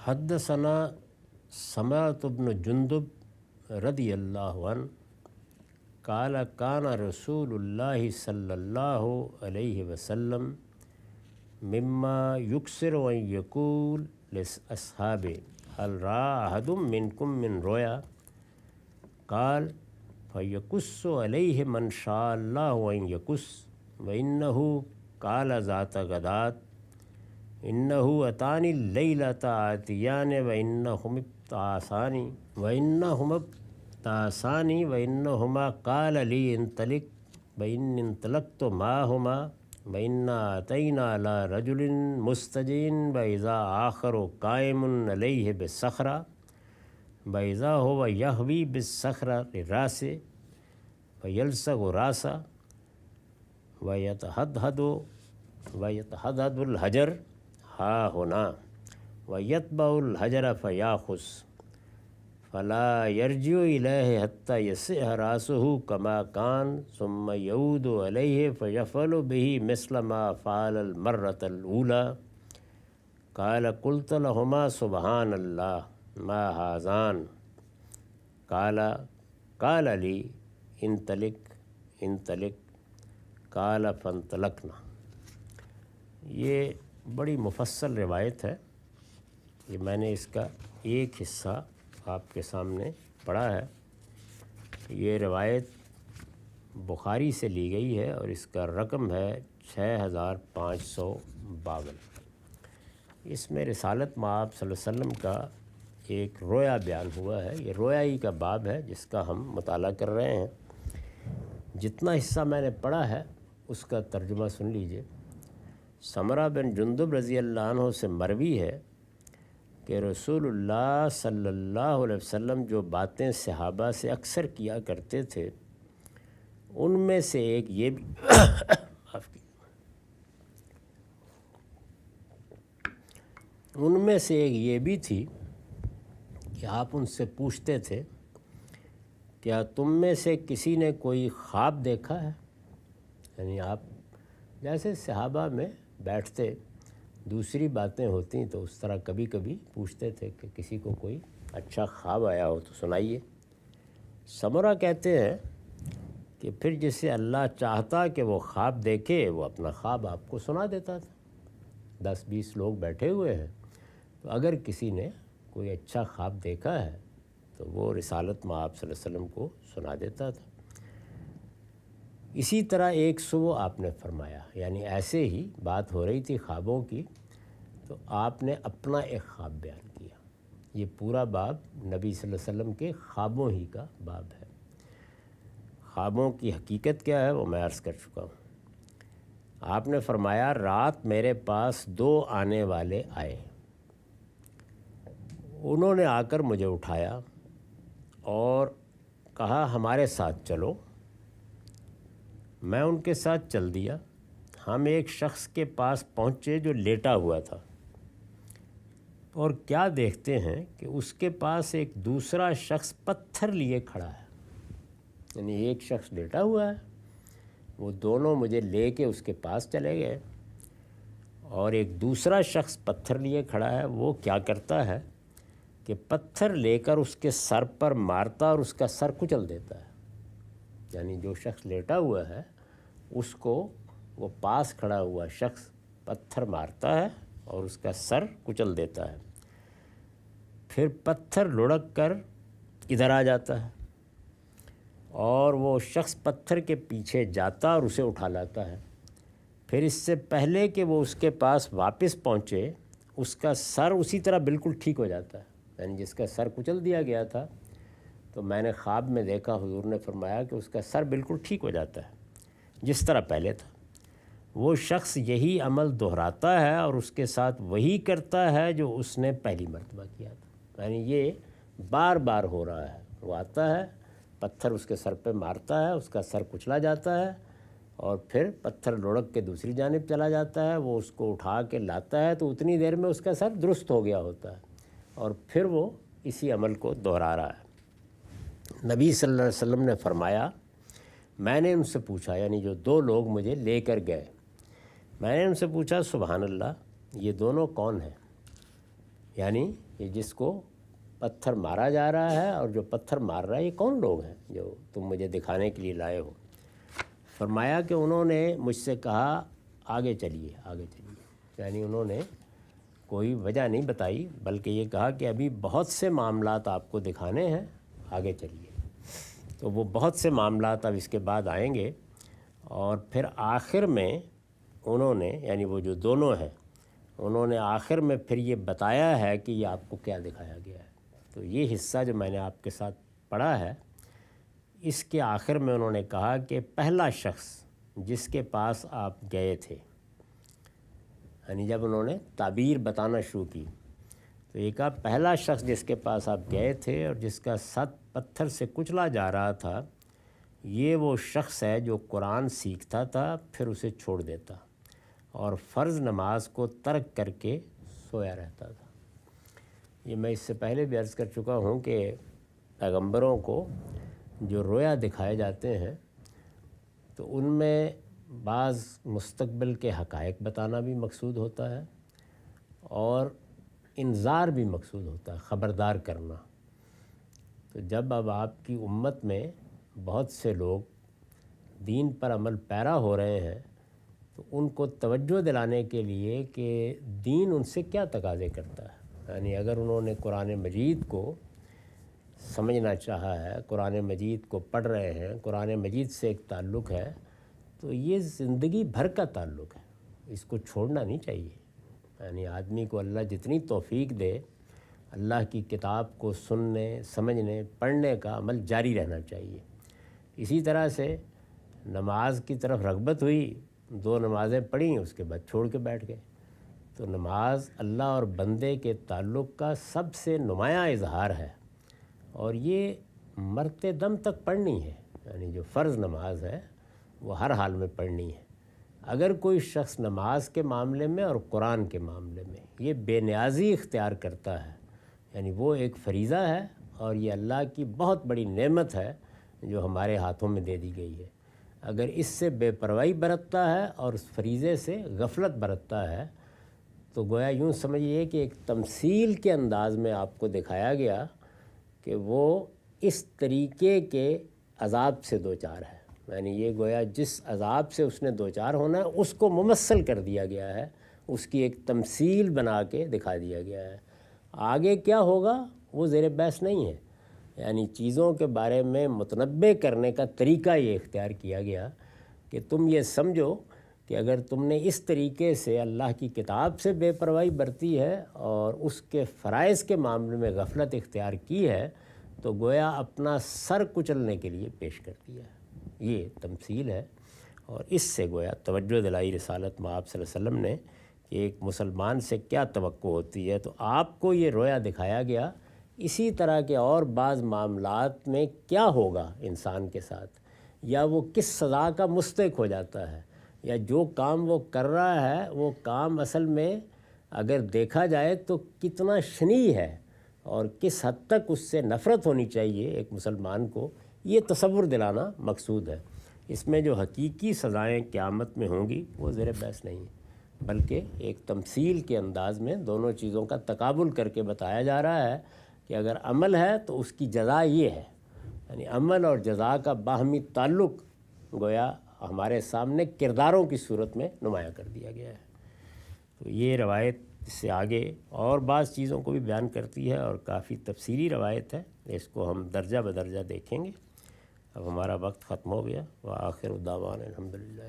حدثنا سمعت بن جندب رضی اللہ عنہ قال کان رسول اللہ صلی اللہ علیہ وسلم مما یکثر ان یقول لاصحابہ هل رأى أحد منكم من رؤيا قال فيقص عليه من شاء الله أن يقص وإنه قال ذات غداة إنه أتاني الليلة آتيان وإنهما وإنهما قال لي انطلق وإن انطلقت معهما وإنا أتينا على رجل مستجين وإذا آخر قائم عليه بالصخرة وإذا هو يهوي بالصخرة لرأسه ويلصق رأسه ويتهدد الحجر ها هنا ويتبع الحجر فيأخذ فلا يرجع إليه حتى يصح رأسه كما كان ثم يعود عليه فيفعل به مثل ما فعل المرة الأولى قال قلت لهما سبحان الله ما هذان قال لي انطلق قال فانطلقنا۔ یہ بڑی مفصل روایت ہے، یہ میں نے اس کا ایک حصہ آپ کے سامنے پڑھا ہے۔ یہ روایت بخاری سے لی گئی ہے اور اس کا رقم ہے 6552۔ اس میں رسالت مآب صلی اللہ علیہ وسلم کا ایک رویا بیان ہوا ہے۔ یہ رویائی کا باب ہے جس کا ہم مطالعہ کر رہے ہیں۔ جتنا حصہ میں نے پڑھا ہے اس کا ترجمہ سن لیجئے۔ سمرہ بن جندب رضی اللہ عنہ سے مروی ہے کہ رسول اللہ صلی اللہ علیہ وسلم جو باتیں صحابہ سے اکثر کیا کرتے تھے ان میں سے ایک یہ بھی تھی کہ آپ ان سے پوچھتے تھے کیا تم میں سے کسی نے کوئی خواب دیکھا ہے؟ یعنی آپ جیسے صحابہ میں بیٹھتے دوسری باتیں ہوتی تو اس طرح کبھی کبھی پوچھتے تھے کہ کسی کو کوئی اچھا خواب آیا ہو تو سنائیے۔ سمرہ کہتے ہیں کہ پھر جسے اللہ چاہتا کہ وہ خواب دیکھے وہ اپنا خواب آپ کو سنا دیتا تھا۔ 10-20 لوگ بیٹھے ہوئے ہیں تو اگر کسی نے کوئی اچھا خواب دیکھا ہے تو وہ رسالت مآب صلی اللہ علیہ وسلم کو سنا دیتا تھا۔ اسی طرح ایک صبح آپ نے فرمایا، یعنی ایسے ہی بات ہو رہی تھی خوابوں کی تو آپ نے اپنا ایک خواب بیان کیا۔ یہ پورا باب نبی صلی اللہ علیہ وسلم کے خوابوں ہی کا باب ہے۔ خوابوں کی حقیقت کیا ہے وہ میں عرض کر چکا ہوں۔ آپ نے فرمایا رات میرے پاس 2 آنے والے آئے، انہوں نے آ کر مجھے اٹھایا اور کہا ہمارے ساتھ چلو۔ میں ان کے ساتھ چل دیا۔ ہم ایک شخص کے پاس پہنچے جو لیٹا ہوا تھا اور کیا دیکھتے ہیں کہ اس کے پاس ایک دوسرا شخص پتھر لیے کھڑا ہے، یعنی ایک شخص لیٹا ہوا ہے، وہ دونوں مجھے لے کے اس کے پاس چلے گئے اور ایک دوسرا شخص پتھر لیے کھڑا ہے۔ وہ کیا کرتا ہے کہ پتھر لے کر اس کے سر پر مارتا اور اس کا سر کچل دیتا ہے۔ یعنی جو شخص لیٹا ہوا ہے اس کو وہ پاس کھڑا ہوا شخص پتھر مارتا ہے اور اس کا سر کچل دیتا ہے۔ پھر پتھر لڑک کر ادھر آ جاتا ہے اور وہ شخص پتھر کے پیچھے جاتا اور اسے اٹھا لاتا ہے۔ پھر اس سے پہلے کہ وہ اس کے پاس واپس پہنچے اس کا سر اسی طرح بالکل ٹھیک ہو جاتا ہے، یعنی جس کا سر کچل دیا گیا تھا تو میں نے خواب میں دیکھا حضور نے فرمایا کہ اس کا سر بالکل ٹھیک ہو جاتا ہے جس طرح پہلے تھا۔ وہ شخص یہی عمل دہراتا ہے اور اس کے ساتھ وہی کرتا ہے جو اس نے پہلی مرتبہ کیا تھا، یعنی یہ بار بار ہو رہا ہے۔ وہ آتا ہے، پتھر اس کے سر پہ مارتا ہے، اس کا سر کچلا جاتا ہے اور پھر پتھر لڑک کے دوسری جانب چلا جاتا ہے، وہ اس کو اٹھا کے لاتا ہے تو اتنی دیر میں اس کا سر درست ہو گیا ہوتا ہے اور پھر وہ اسی عمل کو دہرا رہا ہے۔ نبی صلی اللہ علیہ وسلم نے فرمایا میں نے ان سے پوچھا، یعنی جو 2 لوگ مجھے لے کر گئے، میں نے ان سے پوچھا سبحان اللہ یہ دونوں کون ہیں؟ یعنی یہ جس کو پتھر مارا جا رہا ہے اور جو پتھر مار رہا ہے یہ کون لوگ ہیں جو تم مجھے دکھانے کے لیے لائے ہو؟ فرمایا کہ انہوں نے مجھ سے کہا آگے چلیے آگے چلیے، یعنی انہوں نے کوئی وجہ نہیں بتائی بلکہ یہ کہا کہ ابھی بہت سے معاملات آپ کو دکھانے ہیں، آگے چلیے۔ تو وہ بہت سے معاملات اب اس کے بعد آئیں گے، اور پھر آخر میں انہوں نے، یعنی وہ جو دونوں ہیں، انہوں نے آخر میں پھر یہ بتایا ہے کہ یہ آپ کو کیا دکھایا گیا ہے۔ تو یہ حصہ جو میں نے آپ کے ساتھ پڑھا ہے، اس کے آخر میں انہوں نے کہا کہ پہلا شخص جس کے پاس آپ گئے تھے، یعنی جب انہوں نے تعبیر بتانا شروع کی تو یہ کہا پہلا شخص جس کے پاس آپ گئے تھے اور جس کا سر پتھر سے کچلا جا رہا تھا، یہ وہ شخص ہے جو قرآن سیکھتا تھا پھر اسے چھوڑ دیتا اور فرض نماز کو ترک کر کے سویا رہتا تھا۔ یہ میں اس سے پہلے بھی عرض کر چکا ہوں کہ پیغمبروں کو جو رویا دکھائے جاتے ہیں تو ان میں بعض مستقبل کے حقائق بتانا بھی مقصود ہوتا ہے اور انذار بھی مقصود ہوتا ہے، خبردار کرنا۔ تو جب اب آپ کی امت میں بہت سے لوگ دین پر عمل پیرا ہو رہے ہیں تو ان کو توجہ دلانے کے لیے کہ دین ان سے کیا تقاضے کرتا ہے، یعنی اگر انہوں نے قرآن مجید کو سمجھنا چاہا ہے، قرآن مجید کو پڑھ رہے ہیں، قرآن مجید سے ایک تعلق ہے، تو یہ زندگی بھر کا تعلق ہے، اس کو چھوڑنا نہیں چاہیے۔ یعنی آدمی کو اللہ جتنی توفیق دے، اللہ کی کتاب کو سننے، سمجھنے، پڑھنے کا عمل جاری رہنا چاہیے۔ اسی طرح سے نماز کی طرف رغبت ہوئی، 2 نمازیں پڑھیں، اس کے بعد چھوڑ کے بیٹھ گئے، تو نماز اللہ اور بندے کے تعلق کا سب سے نمایاں اظہار ہے، اور یہ مرتے دم تک پڑھنی ہے۔ یعنی جو فرض نماز ہے وہ ہر حال میں پڑھنی ہے۔ اگر کوئی شخص نماز کے معاملے میں اور قرآن کے معاملے میں یہ بے نیازی اختیار کرتا ہے، یعنی وہ ایک فریضہ ہے اور یہ اللہ کی بہت بڑی نعمت ہے جو ہمارے ہاتھوں میں دے دی گئی ہے، اگر اس سے بے پرواہی برتتا ہے اور اس فریضے سے غفلت برتتا ہے تو گویا یوں سمجھیے کہ ایک تمثیل کے انداز میں آپ کو دکھایا گیا کہ وہ اس طریقے کے عذاب سے دوچار ہے، یعنی یہ گویا جس عذاب سے اس نے دوچار ہونا ہے اس کو ممثل کر دیا گیا ہے، اس کی ایک تمثیل بنا کے دکھا دیا گیا ہے۔ آگے کیا ہوگا وہ زیر بحث نہیں ہے، یعنی چیزوں کے بارے میں متنبع کرنے کا طریقہ یہ اختیار کیا گیا کہ تم یہ سمجھو کہ اگر تم نے اس طریقے سے اللہ کی کتاب سے بے پرواہی برتی ہے اور اس کے فرائض کے معاملے میں غفلت اختیار کی ہے تو گویا اپنا سر کچلنے کے لیے پیش کر دیا ہے۔ یہ تمثیل ہے، اور اس سے گویا توجہ دلائی رسالت مآب صلی اللہ علیہ وسلم نے کہ ایک مسلمان سے کیا توقع ہوتی ہے۔ تو آپ کو یہ رویا دکھایا گیا، اسی طرح کے اور بعض معاملات میں کیا ہوگا انسان کے ساتھ، یا وہ کس سزا کا مستحق ہو جاتا ہے، یا جو کام وہ کر رہا ہے وہ کام اصل میں اگر دیکھا جائے تو کتنا شنیع ہے اور کس حد تک اس سے نفرت ہونی چاہیے ایک مسلمان کو، یہ تصور دلانا مقصود ہے۔ اس میں جو حقیقی سزائیں قیامت میں ہوں گی وہ زیر بحث نہیں ہے، بلکہ ایک تمثیل کے انداز میں دونوں چیزوں کا تقابل کر کے بتایا جا رہا ہے کہ اگر عمل ہے تو اس کی جزا یہ ہے، یعنی عمل اور جزا کا باہمی تعلق گویا ہمارے سامنے کرداروں کی صورت میں نمایاں کر دیا گیا ہے۔ تو یہ روایت اس سے آگے اور بعض چیزوں کو بھی بیان کرتی ہے اور کافی تفصیلی روایت ہے، اس کو ہم درجہ بدرجہ دیکھیں گے۔ اب ہمارا وقت ختم ہو گیا، وآخر دعوانا الحمدللہ۔